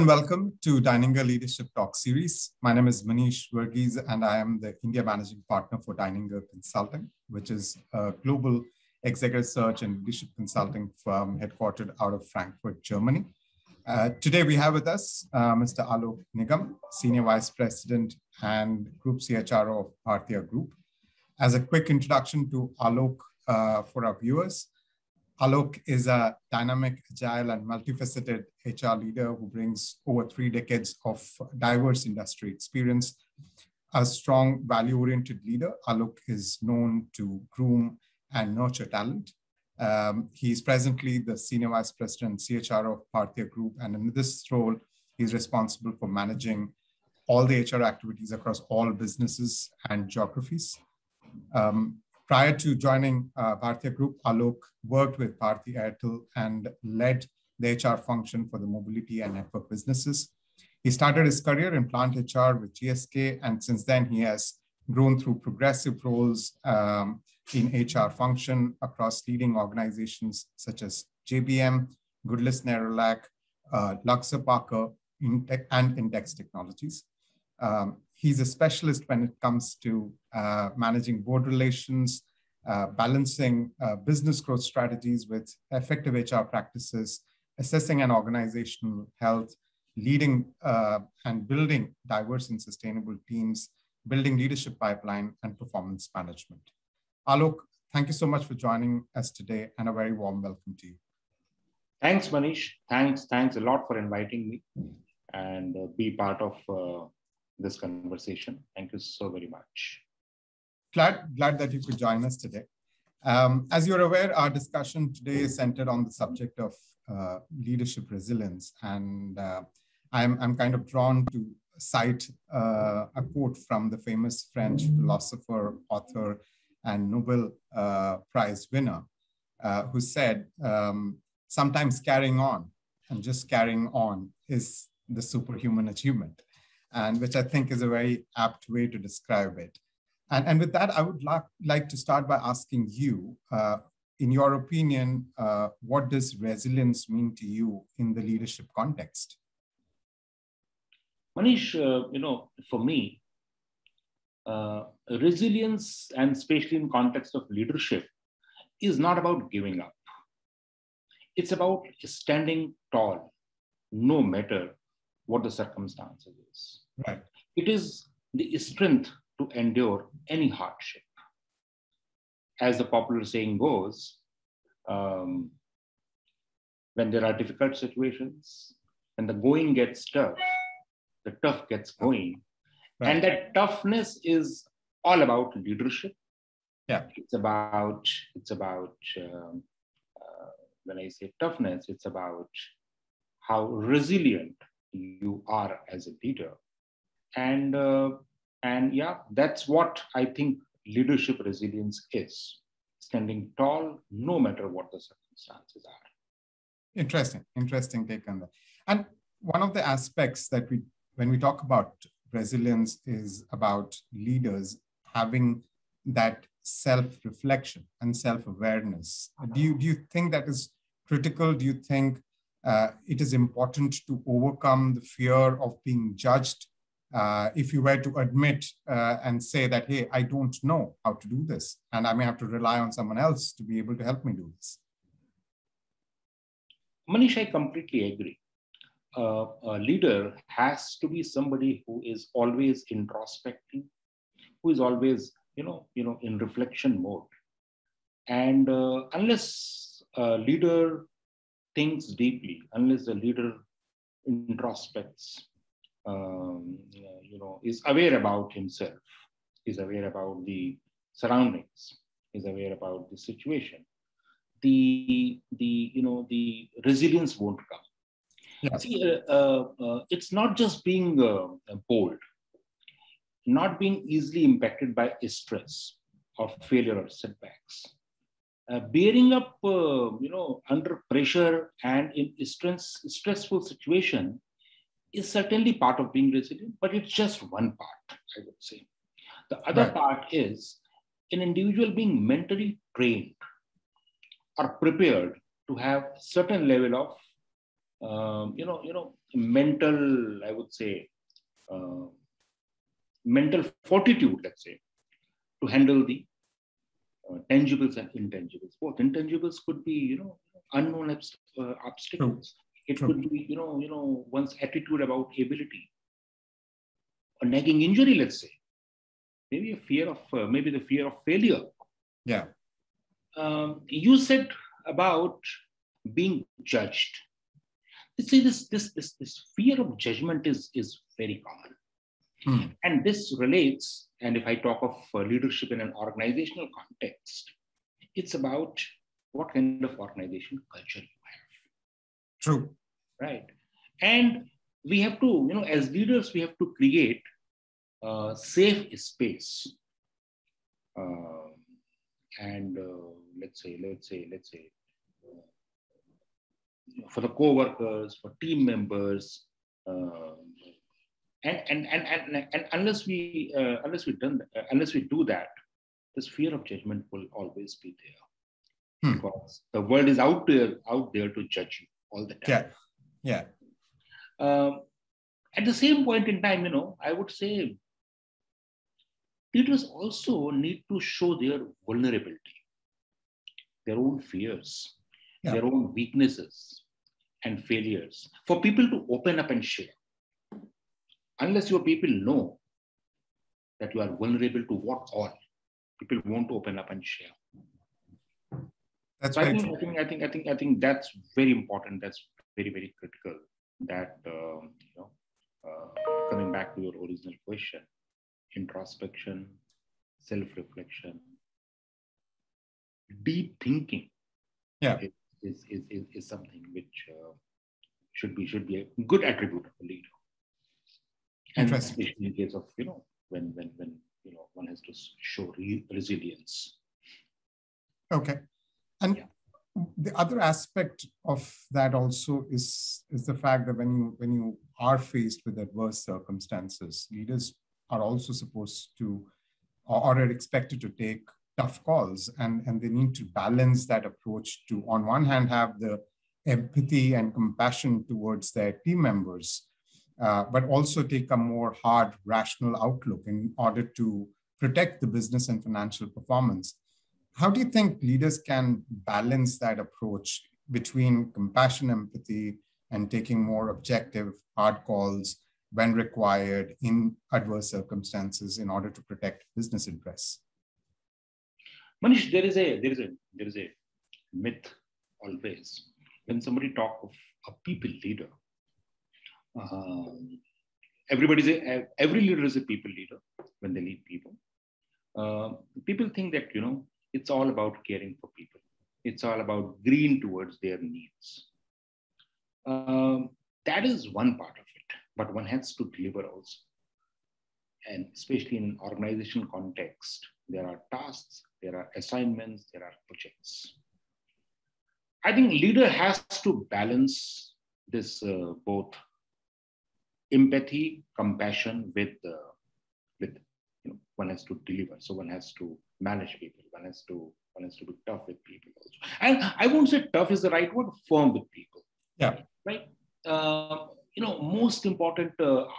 and welcome to Deininger Leadership Talk Series. My name is Manish Verghese, and I am the India Managing Partner for Deininger Consulting, which is a global executive search and leadership consulting firm headquartered out of Frankfurt, Germany. Today we have with us Mr. Alok Nigam, Senior Vice President and Group CHRO of Bhartiya Group. As a quick introduction to Alok for our viewers, Alok is a dynamic, agile, and multifaceted HR leader who brings over 3 decades of diverse industry experience. A strong, value-oriented leader, Alok is known to groom and nurture talent. He is presently the Senior Vice President CHRO of Bhartiya Group, and in this role, he is responsible for managing all the HR activities across all businesses and geographies. Prior to joining Bhartiya Group, Alok worked with Bharti Airtel and led the HR function for the mobility and network businesses. He started his career in plant HR with GSK, and since then he has grown through progressive roles in HR function across leading organizations such as JBM, Goodless Nerolac, Luxor Parker, and Index Technologies. He's a specialist when it comes to managing board relations, balancing business growth strategies with effective HR practices, assessing an organizational health, leading and building diverse and sustainable teams, building leadership pipeline, and performance management. Alok, thank you so much for joining us today, and a very warm welcome to you. Thanks, Manish. Thanks a lot for inviting me and be part of this conversation. Thank you so very much. Glad that you could join us today. As you're aware, our discussion today is centered on the subject of leadership resilience. And I'm kind of drawn to cite a quote from the famous French philosopher, author, and Nobel Prize winner, who said, sometimes carrying on and just carrying on is the superhuman achievement. And which I think is a very apt way to describe it. And with that, I would like to start by asking you, in your opinion, what does resilience mean to you in the leadership context? Manish, for me, resilience, and especially in context of leadership, is not about giving up. It's about standing tall, no matter what the circumstances is. Right. It is the strength to endure any hardship. As the popular saying goes, when there are difficult situations, when the going gets tough, the tough gets going. Right. And that toughness is all about leadership. Yeah. It's about when I say toughness, it's about how resilient you are as a leader. And yeah, that's what I think leadership resilience is. Standing tall, no matter what the circumstances are. Interesting take on that. And one of the aspects that when we talk about resilience is about leaders having that self-reflection and self-awareness. Do you think that is critical? Do you think it is important to overcome the fear of being judged? If you were to admit and say that, hey, I don't know how to do this, and I may have to rely on someone else to be able to help me do this. Manish, I completely agree. A leader has to be somebody who is always introspecting, who is always, in reflection mode. And unless a leader thinks deeply, unless the leader introspects, is aware about himself, is aware about the surroundings, is aware about the situation, the resilience won't come. Yeah. See, it's not just being bold, not being easily impacted by stress or failure or setbacks. Bearing up, under pressure and in stressful situation is certainly part of being resilient, but it's just one part, I would say. The other part is an individual being mentally trained or prepared to have certain level of mental, I would say, mental fortitude, let's say, to handle the tangibles and intangibles. Both intangibles could be, unknown obstacles. It could be, one's attitude about ability, a nagging injury, let's say, maybe a fear of, maybe the fear of failure. Yeah. You said about being judged. See, this fear of judgment is very common. And this relates, and if I talk of leadership in an organizational context, it's about what kind of organization culture you have. True. Right. And we have to, as leaders, we have to create a safe space. And let's say, for the co-workers, for team members, and unless we do that, this fear of judgment will always be there, because the world is out there to judge you all the time. Yeah. At the same point in time, I would say leaders also need to show their vulnerability, their own fears, their own weaknesses and failures, for people to open up and share. Unless your people know that you are vulnerable to what all, people won't open up and share. That's so very I think that's very important. That's very, very critical. That coming back to your original question, introspection, self-reflection, deep thinking, is something which should be a good attribute of a leader. And especially in case of when one has to show resilience. Okay, and the other aspect of that also is the fact that when you are faced with adverse circumstances, leaders are also supposed to or are expected to take tough calls, and they need to balance that approach to, on one hand, have the empathy and compassion towards their team members, but also take a more hard, rational outlook in order to protect the business and financial performance. How do you think leaders can balance that approach between compassion, empathy, and taking more objective, hard calls when required in adverse circumstances in order to protect business interests? Manish, there is a myth always when somebody talks of a people leader. Every leader is a people leader when they lead people. People think that it's all about caring for people. It's all about green towards their needs. That is one part of it, but one has to deliver also. And especially in an organizational context, there are tasks, there are assignments, there are projects. I think leader has to balance this both empathy, compassion with one has to deliver. So one has to manage people. One has to be tough with people also. And I won't say tough is the right word, firm with people. Yeah. Right. Most important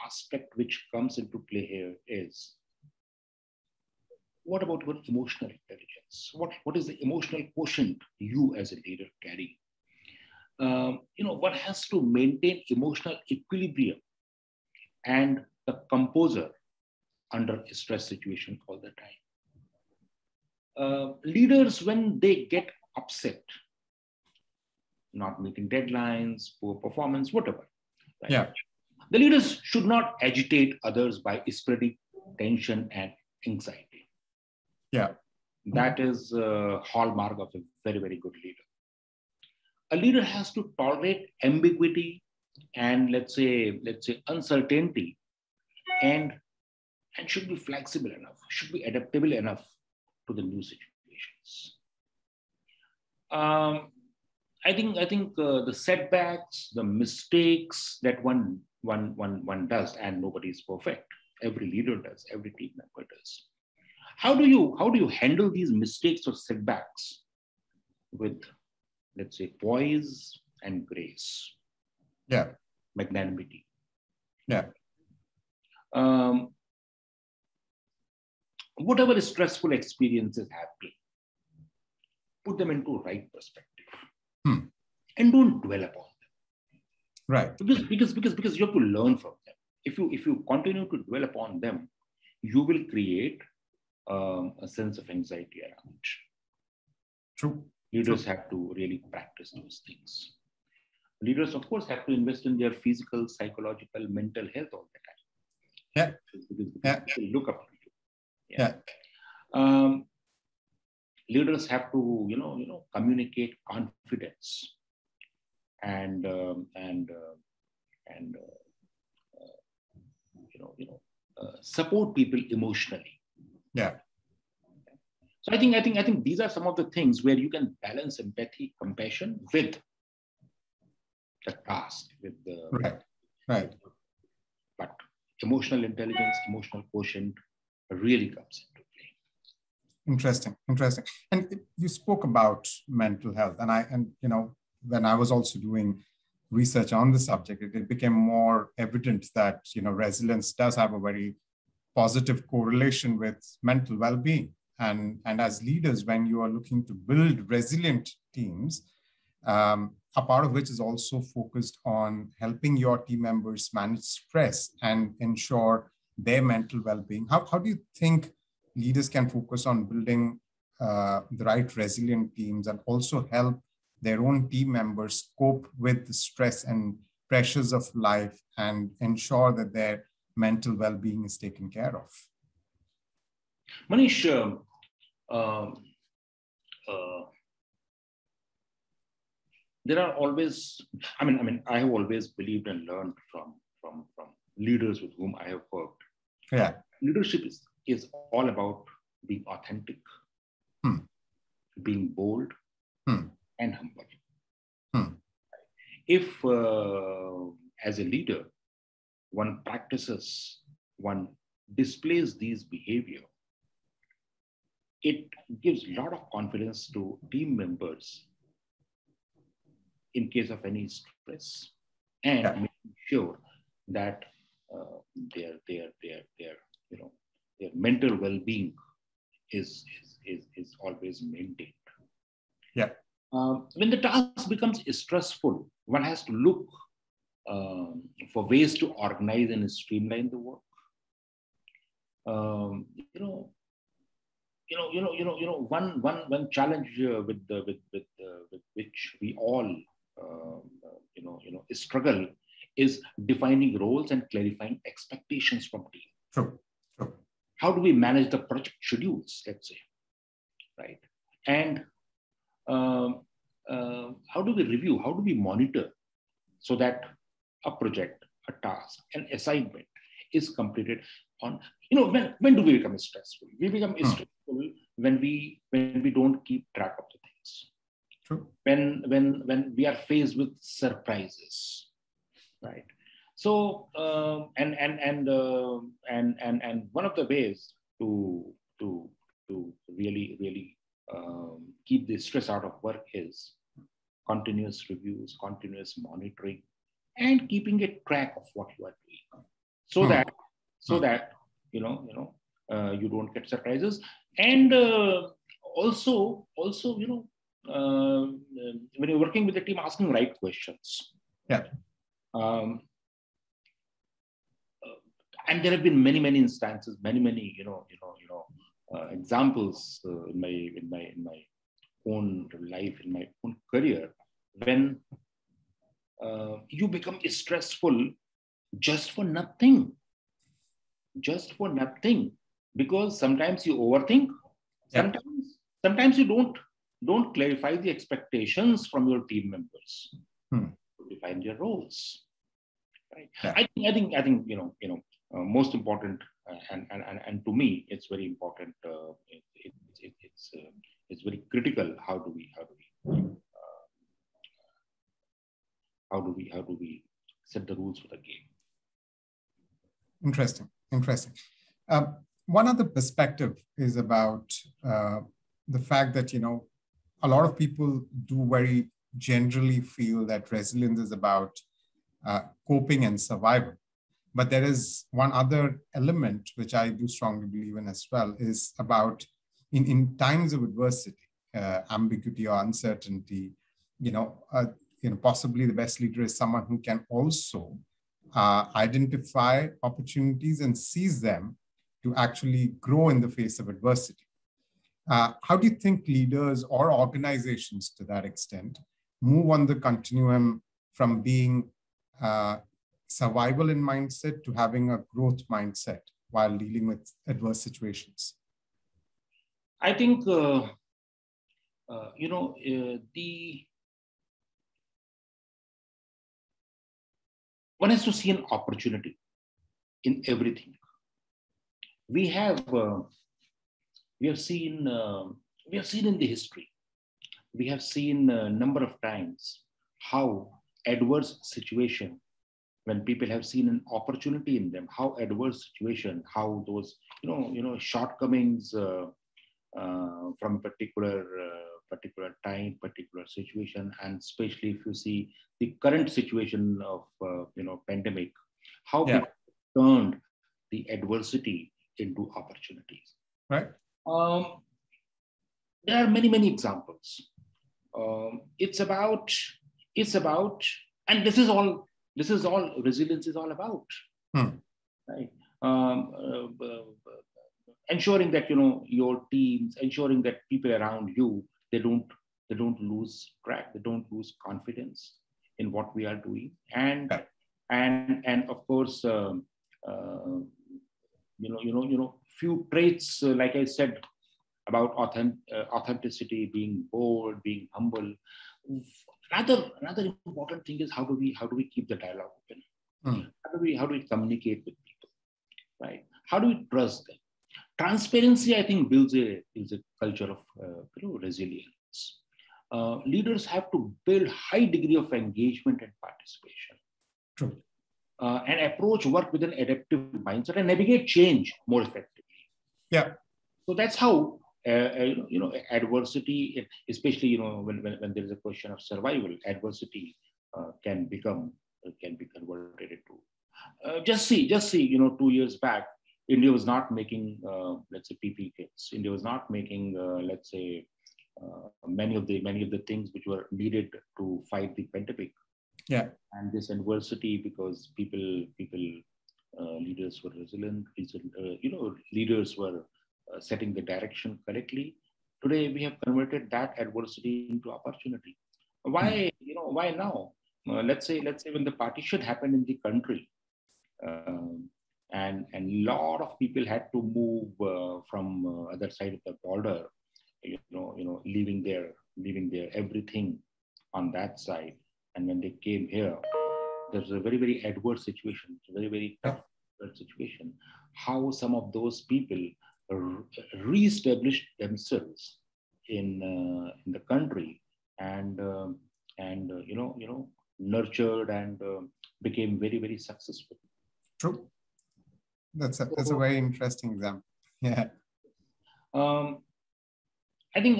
aspect which comes into play here is, what about your emotional intelligence? What is the emotional quotient you as a leader carry? One has to maintain emotional equilibrium and the composure under a stress situation all the time. Leaders, when they get upset, not meeting deadlines, poor performance, whatever. Right? Yeah. The leaders should not agitate others by spreading tension and anxiety. Yeah. That is a hallmark of a very, very good leader. A leader has to tolerate ambiguity and let's say uncertainty, and should be flexible enough, should be adaptable enough to the new situations. I think the setbacks, the mistakes that one does, and nobody is perfect. Every leader does, every team member does. How do you handle these mistakes or setbacks with, let's say, poise and grace? Yeah. magnanimity. Yeah. Whatever stressful experiences have been, put them into right perspective and don't dwell upon them. Right. Because you have to learn from them. If you continue to dwell upon them, you will create a sense of anxiety around. True. Leaders have to really practice those things. Leaders, of course, have to invest in their physical, psychological, mental health all the time. Yeah. Because people look up to you. Yeah. Leaders have to, communicate confidence and support people emotionally. Yeah. So I think these are some of the things where you can balance empathy, compassion with the task, with the right. But emotional intelligence, emotional quotient really comes into play. Interesting. And you spoke about mental health, and when I was also doing research on the subject, it became more evident that resilience does have a very positive correlation with mental well-being. And as leaders, when you are looking to build resilient teams, a part of which is also focused on helping your team members manage stress and ensure their mental well-being. How do you think leaders can focus on building the right resilient teams and also help their own team members cope with the stress and pressures of life and ensure that their mental well-being is taken care of? Manish, there are always, I have always believed and learned from leaders with whom I have worked. Yeah. Leadership is all about being authentic, being bold, and humble. If, as a leader, one displays these behavior, it gives a lot of confidence to team members in case of any stress, and making sure that their mental well-being is always maintained. Yeah. When the task becomes stressful, one has to look for ways to organize and streamline the work. One challenge with which we all struggle is defining roles and clarifying expectations from team. True. How do we manage the project schedules, let's say, right? And how do we review? How do we monitor so that a project, a task, an assignment is completed on, when do we become stressful? We become stressful when we don't keep track of the things. True. When we are faced with surprises, right? So and one of the ways to really keep the stress out of work is continuous reviews, continuous monitoring, and keeping a track of what you are doing, so that you don't get surprises. And also when you're working with the team, asking right questions. Yeah. And there have been many instances, many examples in my own life, in my own career, when you become stressful just for nothing, because sometimes you overthink, sometimes you don't clarify the expectations from your team members, to define their roles, right? I think most important, and to me it's very important. It's very critical. How do we set the rules for the game? Interesting. One other perspective is about the fact that a lot of people do very generally feel that resilience is about coping and survival. But there is one other element, which I do strongly believe in as well, is about in times of adversity, ambiguity or uncertainty, possibly the best leader is someone who can also identify opportunities and seize them to actually grow in the face of adversity. How do you think leaders or organizations to that extent move on the continuum from being survival in mindset to having a growth mindset while dealing with adverse situations? I think, one has to see an opportunity in everything. We have seen in the history, we have seen a number of times how adverse situation, when people have seen an opportunity in them, how adverse situation, how those shortcomings from particular time, particular situation, and especially if you see the current situation of pandemic, how people turned the adversity into opportunities. Right. There are many examples. It's about, and this is all resilience is all about, right? Ensuring that your teams, ensuring that people around you, they don't lose track, they don't lose confidence in what we are doing, and of course, few traits, like I said, about authenticity, being bold, being humble. Another important thing is how do we keep the dialogue open? How do we communicate with people, right? How do we trust them? Transparency, I think, builds a culture of resilience. Leaders have to build high degree of engagement and participation. True. And approach work with an adaptive mindset and navigate change more effectively. Yeah. So that's how adversity, especially when there is a question of survival, adversity can be converted into. Just see 2 years back, India was not making let's say PPE kits. India was not making let's say many of the things which were needed to fight the pandemic. Yeah. And this adversity, because leaders were resilient, leaders were setting the direction correctly. Today we have converted that adversity into opportunity. Why why now? Let's say when the partition happened in the country, and a lot of people had to move from other side of the border, leaving their everything on that side. And when they came here, there's a very adverse situation. It's a very tough situation. How some of those people re-established themselves in the country, and nurtured and became very successful. True. That's a very interesting example. Yeah. I think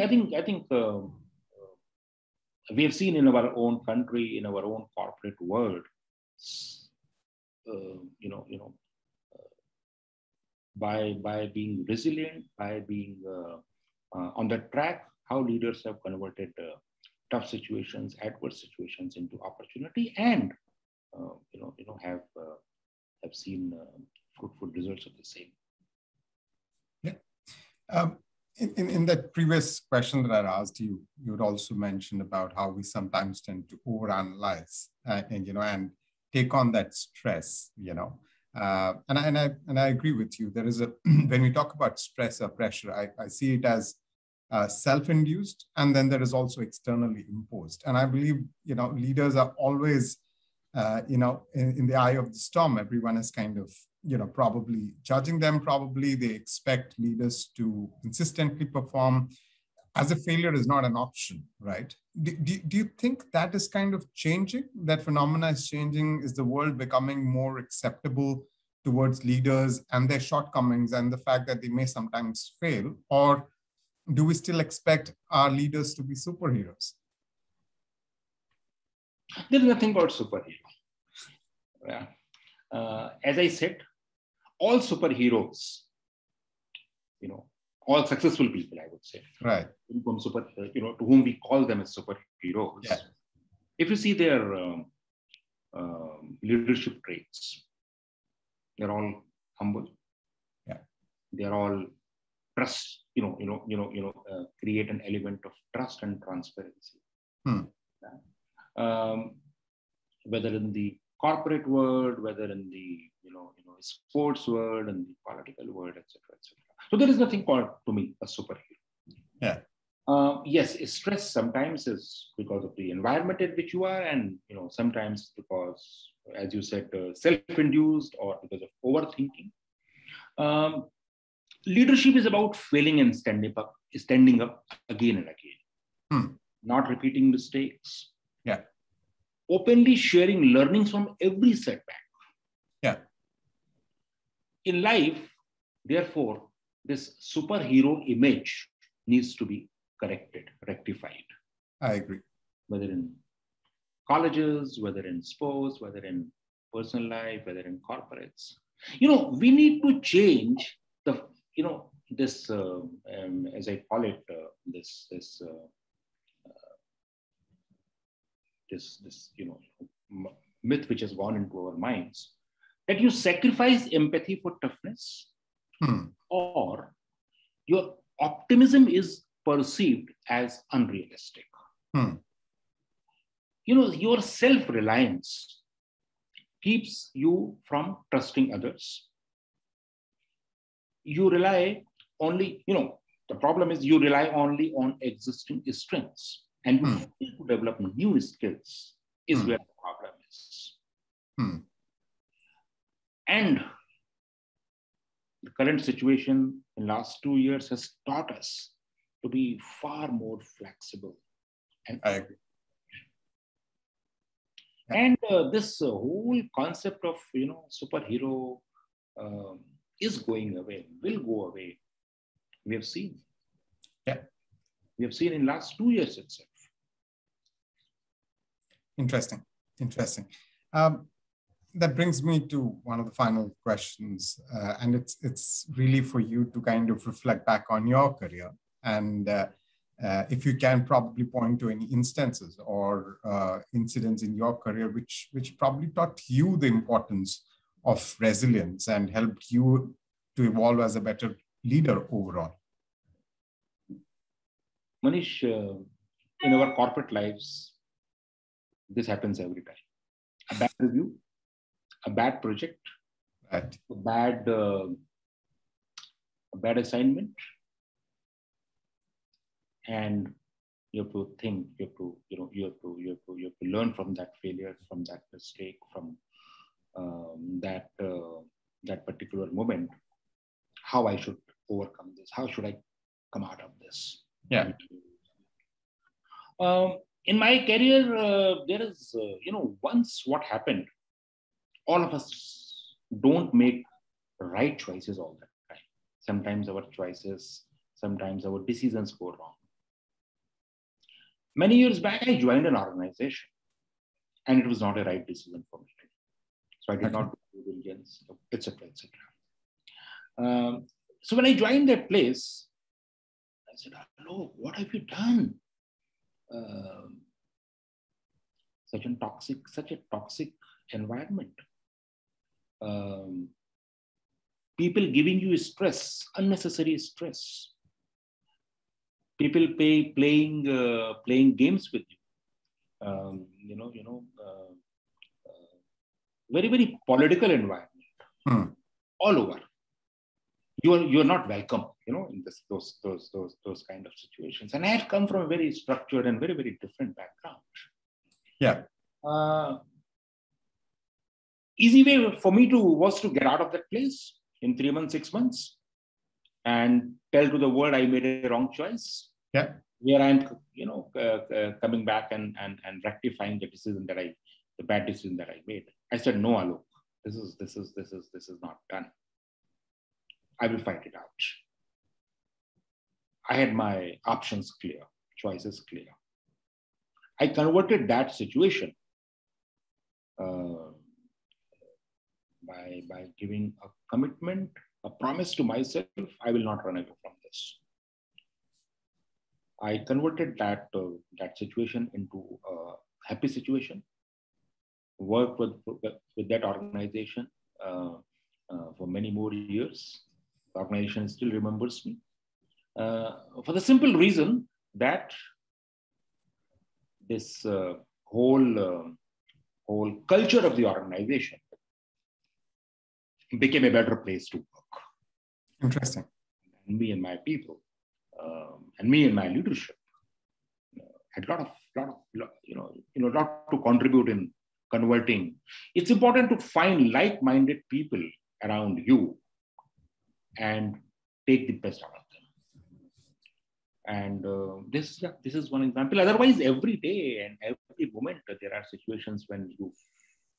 we have seen in our own country, in our own corporate world, by being resilient, by being on the track, how leaders have converted tough situations, adverse situations into opportunity, and have seen fruitful results of the same. Yeah. In that previous question that I asked you, you had also mentioned about how we sometimes tend to overanalyze and take on that stress, and I agree with you. There is when we talk about stress or pressure, I see it as self-induced, and then there is also externally imposed. And I believe, leaders are always, in the eye of the storm. Everyone is kind of, probably judging them. Probably they expect leaders to consistently perform, as if failure is not an option, right? Do you think that is kind of changing? That phenomena is changing? Is the world becoming more acceptable towards leaders and their shortcomings and the fact that they may sometimes fail? Or do we still expect our leaders to be superheroes? There's nothing called superhero. Yeah. As I said, all superheroes, all successful people, I would say, right, to whom we call them as superheroes. Yeah. If you see their leadership traits, they're all humble. Yeah. They're all trust. Create an element of trust and transparency. Whether in the corporate world, whether in the sports world and the political world, etc., etc. So there is nothing called to me a superhero. Yeah. Yes, stress sometimes is because of the environment in which you are, and sometimes because, as you said, self-induced or because of overthinking. Leadership is about failing and standing up again and again, not repeating mistakes. Yeah. Openly sharing learnings from every setback. Yeah. In life, therefore, this superhero image needs to be corrected, rectified. I agree. Whether in colleges, whether in sports, whether in personal life, whether in corporates. We need to change the, this, as I call it, this myth which has gone into our minds, that you sacrifice empathy for toughness, or your optimism is perceived as unrealistic. Your self-reliance keeps you from trusting others. You rely only, the problem is you rely only on existing strengths, and you fail to develop new skills is where the problem is. And the current situation in the last 2 years has taught us to be far more flexible. And I agree. And this whole concept of, superhero is going away, will go away. We have seen. Yeah. We have seen in the last 2 years itself. Interesting. That brings me to one of the final questions, and it's really for you to kind of reflect back on your career, and if you can probably point to any instances or incidents in your career which probably taught you the importance of resilience and helped you to evolve as a better leader overall. Manish, in our corporate lives, this happens every time. A bad review, a bad project, right, a bad assignment, and you have to think, you have to learn from that failure, from that mistake, from that particular moment, how I should overcome this, how should I come out of this. Yeah. In my career, there is, once what happened, all of us don't make right choices all the time. Sometimes our decisions go wrong. Many years back, I joined an organization, and it was not a right decision for me. So I did not do due diligence, etc., etc. So when I joined that place, I said, "Alok, what have you done? Such a toxic environment. People giving you stress, unnecessary stress. People playing games with you. Very, very political environment all over. You're not welcome, in those kind of situations. And I had come from a very structured and very, very different background. Yeah. Easy way for me was to get out of that place in 3 months, 6 months, and tell to the world I made a wrong choice. Yeah. Where I'm, coming back and rectifying the bad decision that I made. I said, no, Alok, this is not done. I will fight it out. I had my options clear, choices clear. I converted that situation by giving a commitment, a promise to myself, I will not run away from this. I converted that situation into a happy situation. Worked with that organization for many more years. The organization still remembers me for the simple reason that this whole culture of the organization became a better place to work. Interesting. And me and my people, and me and my leadership had lot to contribute in converting. It's important to find like-minded people around you and take the best out of them. And this is one example. Otherwise, every day and every moment, there are situations when you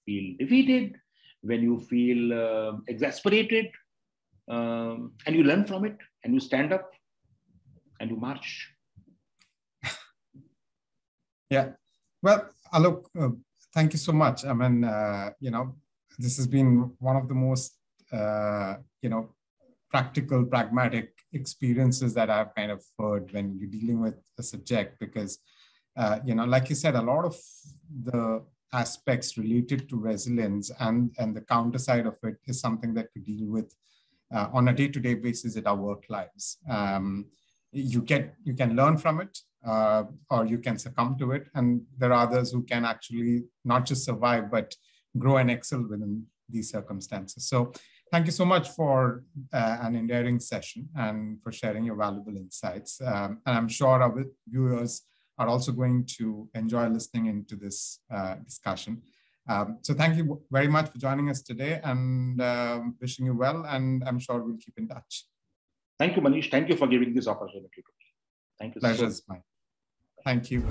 feel defeated, when you feel exasperated, and you learn from it, and you stand up, and you march. Yeah. Well, Alok, thank you so much. I mean, this has been one of the most, practical, pragmatic experiences that I've kind of heard when you're dealing with a subject, because, like you said, a lot of the aspects related to resilience and the counter side of it is something that we deal with on a day-to-day basis in our work lives. You can learn from it, or you can succumb to it. And there are others who can actually not just survive, but grow and excel within these circumstances. So thank you so much for an endearing session and for sharing your valuable insights. And I'm sure our viewers are also going to enjoy listening into this discussion. So thank you very much for joining us today, and wishing you well. And I'm sure we'll keep in touch. Thank you, Manish. Thank you for giving this opportunity to me. Thank you. Pleasure's mine. Thank you.